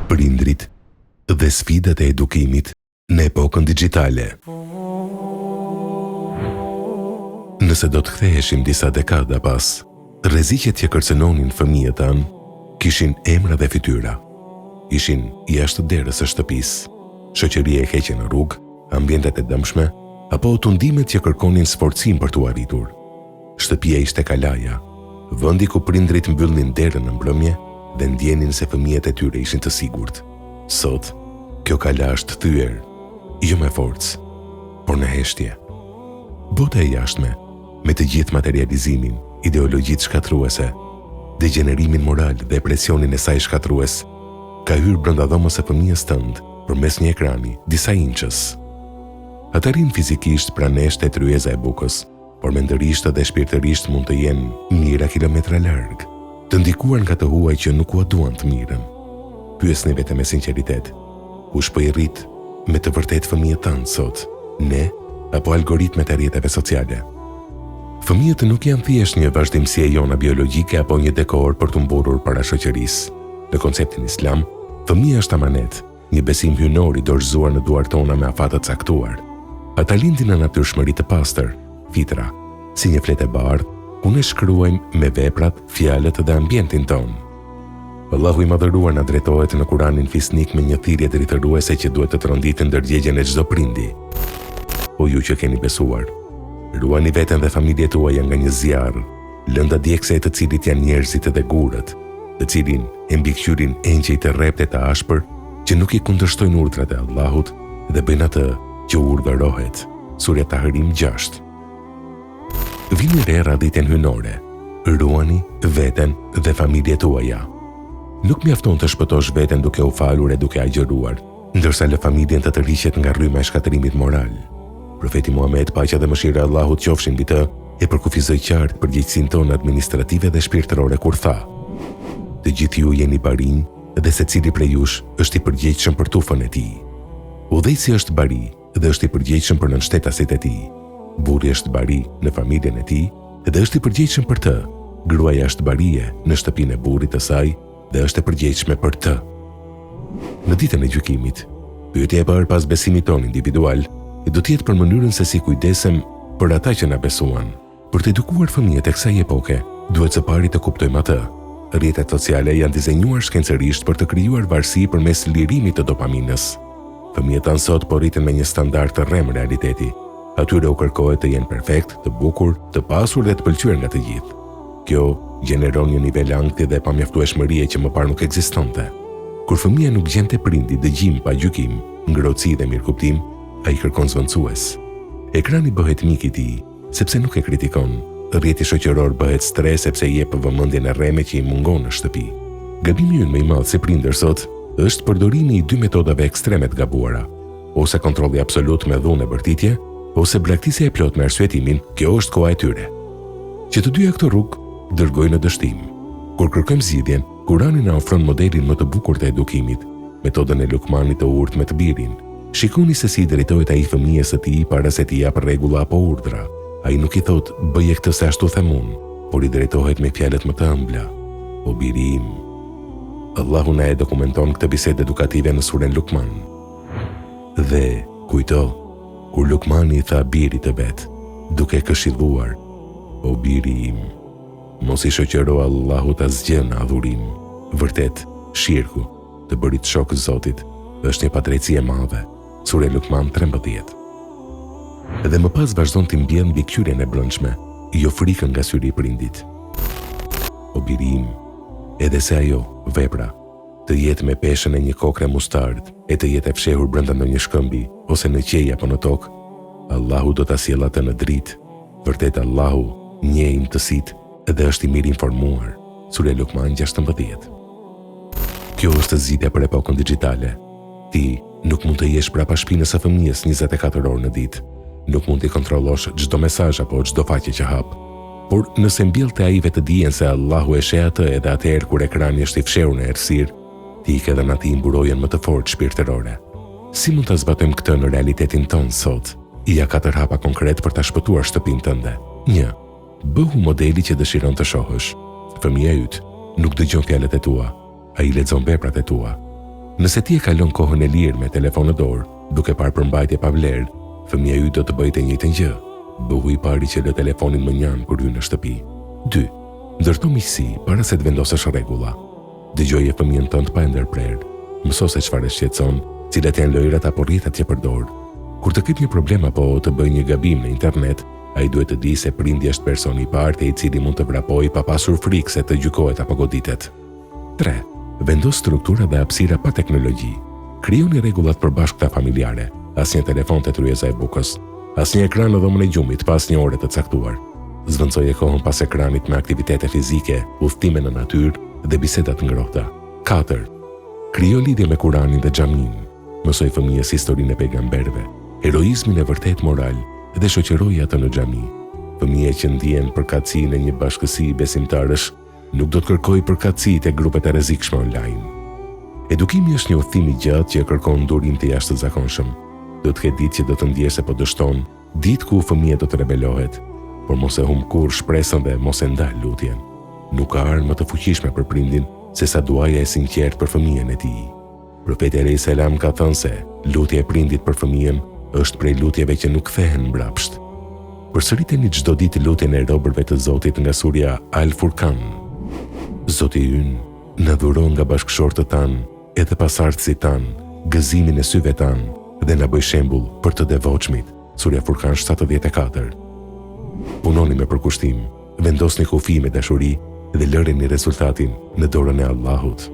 prindrit dhe sfidat e edukimit në epokën digjitale. Nëse do të ktheheshim disa dekada pas, rreziqet që kërcënonin fëmijët tanë kishin emra dhe fytyra. Ishin jashtë derës së shtëpisë, shoqëria e keqe në rrugë, ambientet e dëmshme, apo tundimet që kërkonin sforcim për t'u arritur. Shtëpia ishte kalaja, vendi ku prindrit mbyllnin derën në mbrëmje dhe ndjenin se fëmijët e tyre ishin të sigurt. Sot, kjo kala është thyer, jo me forcë, por në heshtje. Bota e jashtme, me të gjithë materializimin, ideologjitë shkatruese, degenerimin moral dhe presionin e saj shkatrues, ka hyrë brenda dhomës së fëmijës tënd përmes një ekrani disa inçës. Ata rinë fizikisht pranesh te tryeza e bukës, por mendërisht dhe shpirtërisht mund të jenë mijëra kilometra larg, të ndikuar nga të huaj që nuk ua duan të mirën. Pyesni vetëm me sinqeritet, kush po i rrit me të vërtet fëmijët tanë sot, ne apo algoritmet e rrjeteve sociale? Fëmijët nuk janë thjesht një vazhdimsi e jona biologjike apo një dekor për të mburur para shoqërisë. Në konceptin islam, fëmia është amanet, një besim hyjnor i dorëzuar në duart tona me afat të caktuar. Ata lindin në natyrshmëri të pastër, fitra, si një fletë e bardhë, ku ne shkruajmë me veprat, fjalët dhe ambientin ton. Allahu i madhëruar na drejtohet në Kuranin fisnik me një thirrje drejtëruese që duhet të tronditë ndërgjegjen e çdo prindi. O ju që keni besuar, ruani veten dhe familjet tuaja nga një zjarr, lënda djegëse e të cilit janë njerëzit dhe gurët, të cilin e mbikëqyrin engjëj të rreptë të ashpër që nuk i kundërshtojnë urdhrat e Allahut dhe bëjnë atë që urdhërohet. Surja Tahrim 6. Vini re radhiten hyjnore, ruani veten dhe familjet tuaja. Nuk mjafton të shpëtosh veten duke u falur e duke agjëruar, ndërsa lë familjen të tërhiqet nga rryma e shkatërimit moral. Profeti Muhammed, paqja dhe mëshira e Allahut qofshin mbi të, e përkufizoi qartë përgjegjësinë tonë administrative dhe shpirtërore kur tha: të gjithë ju jeni barinj dhe secili prej jush është i përgjegjshëm për tufën e tij. Udhëheqësi është bari dhe është i përgjegjshëm për nënshtetasit e tij. Burri është bari në familjen e tij dhe është i përgjegjshëm për të. Gruaja është barie në shtëpinë e burrit të saj dhe është e përgjegjshme për të. Në ditën e gjykimit, pyetja e parë pas besimit tonë individual do të jetë për mënyrën se si kujdesem për ata që na besuan. Për të edukuar fëmijët e kësaj epoke, duhet së pari të kuptojmë atë. Rrjetet sociale janë dizenjuar shkencërisht për të krijuar varësi përmes lirimit të dopaminës. Fëmijët tanë sot po rriten me një standard të rrem realiteti. Atyre u kërkohet të jenë perfekt, të bukur, të pasur dhe të pëlqyer nga të gjithë. Kjo gjeneron një nivel ankthi dhe pamjaftueshmërie që më parë nuk ekzistonte. Kur fëmia nuk gjente prindi dëgjim pa gjykim, ngrohtësi dhe mirëkuptim, ai kërkon zvendësues. Ekrani bëhet mik i tij, sepse nuk e kritikon. Rrjeti shoqëror bëhet stres sepse i jep vëmendjen e rreme që i mungon në shtëpi. Gabimi ynë më i madh si prindër sot është përdorimi i dy metodave ekstreme të gabuara, ose kontrolli absolut me dhunë e bërtitje, ose braktisja e plot me arsyetimin, kjo është koha e tyre. Që të dyja këto rrugë dërgojnë në dështim. Kur kërkojmë zgjidhjen, Kurani na ofron modelin më të bukur të edukimit, metodën e Lukmanit të urtë me të birin. Shikoni se si drejtohet ai fëmijës së tij para se t'i jap rregulla apo urdhra. Ai nuk i thot bëje këtë se ashtu them unë, por i drejtohet me fjalët më të ëmbla. O biri im. Allahu na e dokumenton këtë bisedë edukative në surën Lukman. Dhe kujto, kur Lukmani i tha birit të vet, duke këshilluar: o biri im, mos i shoqëro Allahut asgjë në adhurim. Vërtet, shirku të bërit shok Zotit është një padrejtësi e madhe. Surja Lukman 13. Dhe më pas vazhdon të mbjellë mbikëqyrjen e brendshme, jo frikën nga syri i prindit. O biri im, edhe se ajo, vepra, të jetë me peshën e një kokre mustard, e të jetë e fshehur brenda ndonjë shkëmbi, ose në qej apo në tokë, Allahu do ta sjellë atë në dritë. Vërtet Allahu njeh imtësitë dhe është i mirë informuar. Surja Lukman 16. Kjo është zgjidhja për epokën digjitale. Ti nuk mund të jesh brapa shpinës së fëmijës 24 orë në ditë. Nuk mund t'i kontrollosh çdo mesazh apo çdo faqe që hap. Por nëse mbjellte ai vetë dijen se Allahu e sheh atë edhe atëherë kur ekrani është i fshehur në errësirë, ti ke dhënë atij mburojën më të fortë shpirtërore. Si mund ta zbatojmë këtë në realitetin tonë sot? Ja 4 hapa konkret për ta shpëtuar shtëpinë tënde. 1. Bëhu modeli që dëshiron të shohësh. Fëmia yt nuk dëgjon fjalët e tua, ai lexon veprat e tua. Nëse ti e kalon kohën e lirë me telefon në dorë, duke parë përmbajtje pa vlerë, fëmia yt do të bëjë të njëjtën gjë. Bëhu i pari që lë telefonin më njan kur hyn në shtëpi. 2. Ndërto miqësi para se të vendosësh rregulla. Dëgjoje fëmijën tënd pa e ndërprerë. Mëso se çfarë shqetëson, cilat janë lojrat apo rrjetat që përdor. Kur të ketë një problem apo të bëjë një gabim në internet, ai duhet të di se prindi është personi i parë i cili mund të vrapojë pa pasur frikë se të gjykohet apo goditet. 3. Vendos struktura dhe hapësira pa teknologji. Krijoni rregullat përbashkëta familjare, asnjë telefon te tryeza e bukës, asnjë ekran në dhomën e gjumit pas një ore të caktuar. Zvendçoje kohën pas ekranit me aktivitete fizike, udhëtime në natyrë dhe biseda të ngrohta. 4. Krijo lidhje me Kuranin dhe xhamin. Mësoj fëmijës historinë e pejgamberëve, heroizmin e vërtet moral dhe shoqëroje atë në xhami. Fëmijë që ndjen përkatësi në një bashkësi besimtarësh nuk do të kërkojë përkatësi te grupet e rrezikshme online. Edukimi është një udhëtim i gjatë që kërkon durim të jashtëzakonshëm. Do të ketë ditë që do të ndjesh se po dështon, ditë ku fëmia do të rebelohet, por mos e humb kurrë shpresën dhe mos e ndal lutjen. Nuk ka armë më të fuqishme për prindin se sa duaja e sinqertë për fëmijën e tij. Profeti alayhis salam ka thënë se lutja e prindit për fëmijën është prej lutjeve që nuk kthehen mbrapsht. Përsëriteni çdo ditë lutjen e robërve të Zotit nga surja Al-Furqan. Zoti ynë na dhuron nga bashkëshortët tanë edhe pasardhësit tanë, gëzimin e syve tanë dhe na bëj shembull për të devotshmit. Surja Furqan 74. Punoni me përkushtim, vendosni kufi me dashuri dhe lëreni rezultatin në dorën e Allahut.